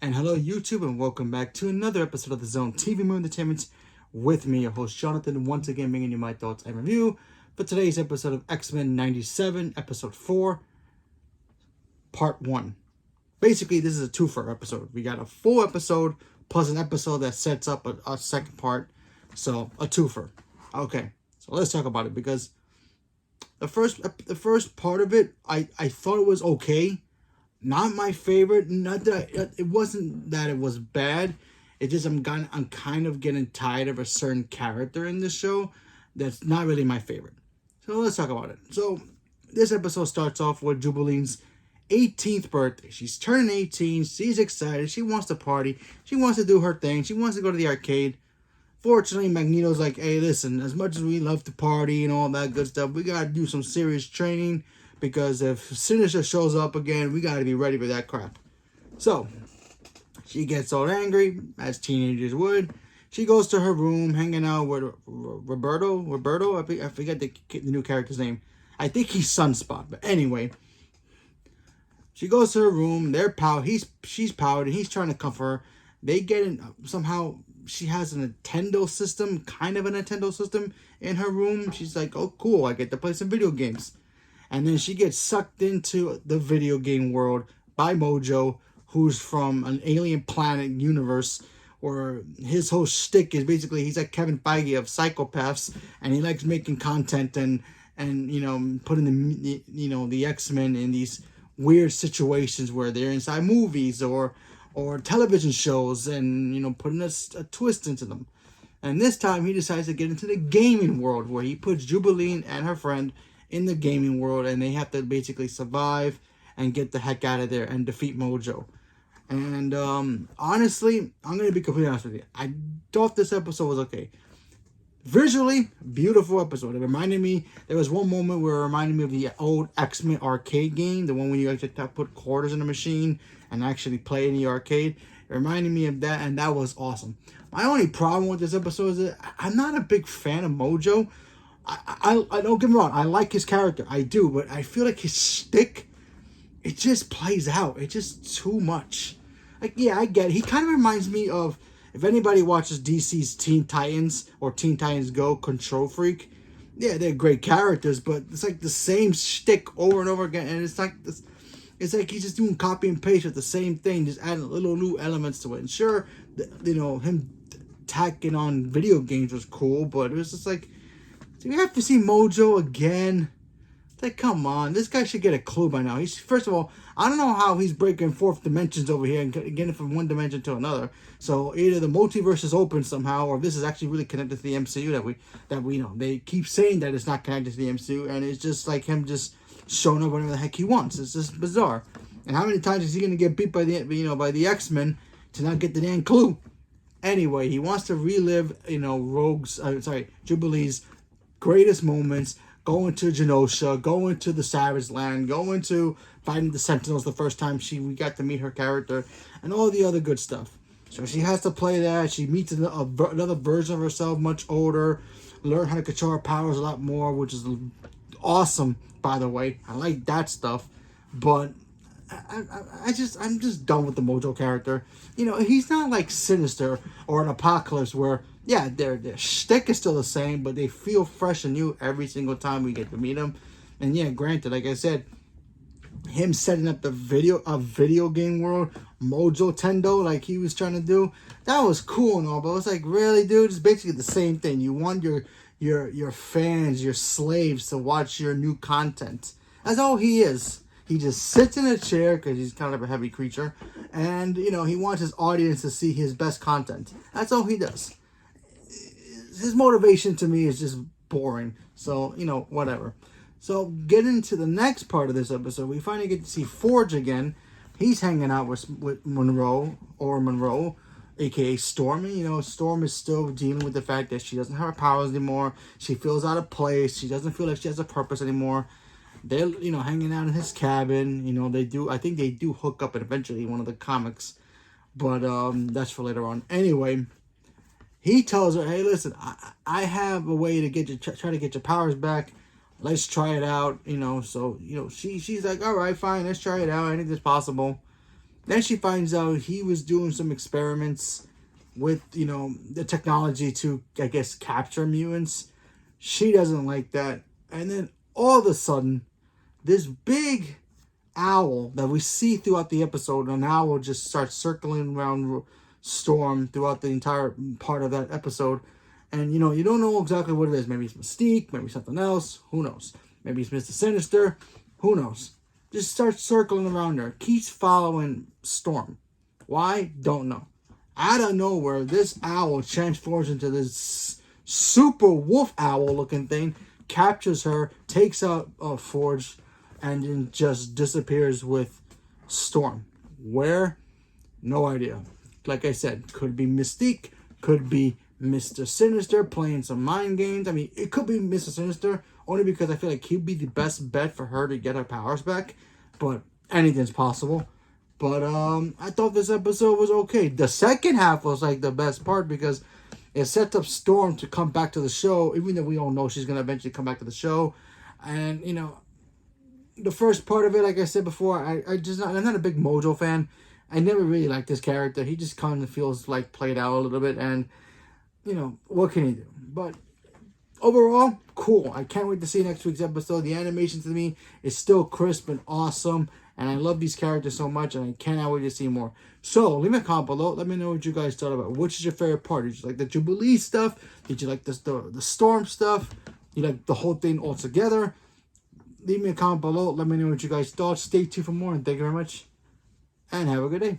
And hello YouTube, and welcome back to another episode of the Zone TV Movie Entertainment with me, your host Jonathan, once again bringing you my thoughts and review for today's episode of X-Men 97, episode 4, part 1. Basically, this is a twofer episode. We got a full episode plus an episode that sets up a second part, so a twofer. Okay, so let's talk about it, because the first part of it, I thought it was okay. Not my favorite. Not that it wasn't that it was bad. It just I'm kind of getting tired of a certain character in this show that's not really my favorite. So let's talk about it. So this episode starts off with Jubilee's 18th birthday. She's turning 18. She's excited. She wants to party. She wants to do her thing. She wants to go to the arcade. Fortunately, Magneto's like, hey, listen, as much as we love to party and all that good stuff, we got to do some serious training. Because if Sinister shows up again, we got to be ready for that crap. So, she gets all angry, as teenagers would. She goes to her room, hanging out with Roberto, I forget the new character's name. I think he's Sunspot, but anyway. She goes to her room, she's powered, and he's trying to comfort her. They get in, somehow, she has a Nintendo system, kind of a Nintendo system, in her room. She's like, oh, cool, I get to play some video games. And then she gets sucked into the video game world by Mojo, who's from an alien planet universe, where his whole shtick is basically he's like Kevin Feige of Psychopaths, and he likes making content and putting the X-Men in these weird situations where they're inside movies or television shows, and putting a twist into them. And this time he decides to get into the gaming world, where he puts Jubilee and her friend in the gaming world, and they have to basically survive and get the heck out of there and defeat Mojo. And honestly, I'm going to be completely honest with you. I thought this episode was okay. Visually, beautiful episode. It reminded me, there was one moment where it reminded me of the old X-Men arcade game, the one when you actually put quarters in the machine and actually play in the arcade. It reminded me of that, and that was awesome. My only problem with this episode is that I'm not a big fan of Mojo. I don't get me wrong, I like his character, I do, but I feel like his shtick, it just plays out. It's just too much. Like, yeah, I get it. He kind of reminds me of, if anybody watches DC's Teen Titans or Teen Titans Go, Control Freak, yeah, they're great characters, but it's like the same shtick over and over again, and it's like this. It's like he's just doing copy and paste with the same thing, just adding little new elements to it. And sure, him tacking on video games was cool, but it was just like, do we have to see Mojo again? It's like, come on. This guy should get a clue by now. First of all, I don't know how he's breaking fourth dimensions over here and getting from one dimension to another. So either the multiverse is open somehow, or this is actually really connected to the MCU that we know. They keep saying that it's not connected to the MCU, and it's just like him just showing up whatever the heck he wants. It's just bizarre. And how many times is he gonna get beat by the X-Men to not get the damn clue? Anyway, he wants to relive Jubilee's greatest moments, going to Genosha, going to the Savage Land, going to fighting the Sentinels the first time we got to meet her character, and all the other good stuff. So she has to play that. She meets another version of herself, much older, learn how to control her powers a lot more, which is awesome, by the way. I like that stuff, but I'm just done with the Mojo character. He's not like Sinister or an Apocalypse where, yeah, their shtick is still the same, but they feel fresh and new every single time we get to meet them. And yeah, granted, like I said, him setting up a video game world, Mojo Tendo, like he was trying to do, that was cool and all, but it was like, really, dude? It's basically the same thing. You want your fans, your slaves to watch your new content. That's all he is. He just sits in a chair, because he's kind of a heavy creature, and, he wants his audience to see his best content. That's all he does. His motivation to me is just boring. So, whatever. So, getting to the next part of this episode, we finally get to see Forge again. He's hanging out with Monroe, aka Storm. Storm is still dealing with the fact that she doesn't have her powers anymore. She feels out of place. She doesn't feel like she has a purpose anymore. They're, hanging out in his cabin. I think they do hook up eventually in one of the comics. But that's for later on. Anyway, he tells her, hey, listen, I have a way to try to get your powers back. Let's try it out, So, she's like, all right, fine, let's try it out. Anything's possible. Then she finds out he was doing some experiments with, the technology to, I guess, capture mutants. She doesn't like that. And then all of a sudden, this big owl that we see throughout the episode, an owl just starts circling around Storm throughout the entire part of that episode. And, you don't know exactly what it is. Maybe it's Mystique, maybe something else. Who knows? Maybe it's Mr. Sinister. Who knows? Just starts circling around her. Keeps following Storm. Why? Don't know. Out of nowhere, this owl transforms into this super wolf owl looking thing, captures her, takes out Forge, and then just disappears with Storm. Where? No idea. Like I said, could be Mystique, could be Mr. Sinister playing some mind games. I mean, it could be Mr. Sinister, only because I feel like he'd be the best bet for her to get her powers back. But anything's possible. But I thought this episode was okay. The second half was like the best part because it sets up Storm to come back to the show, even though we all know she's going to eventually come back to the show. And, the first part of it, like I said before, I'm not a big Mojo fan. I never really liked this character. He just kind of feels like played out a little bit. And, what can he do? But overall, cool. I can't wait to see next week's episode. The animation to me is still crisp and awesome. And I love these characters so much, and I cannot wait to see more. So, leave me a comment below. Let me know what you guys thought about. Which is your favorite part? Did you like the Jubilee stuff? Did you like the Storm stuff? You like the whole thing all together? Leave me a comment below. Let me know what you guys thought. Stay tuned for more, and thank you very much. And have a good day.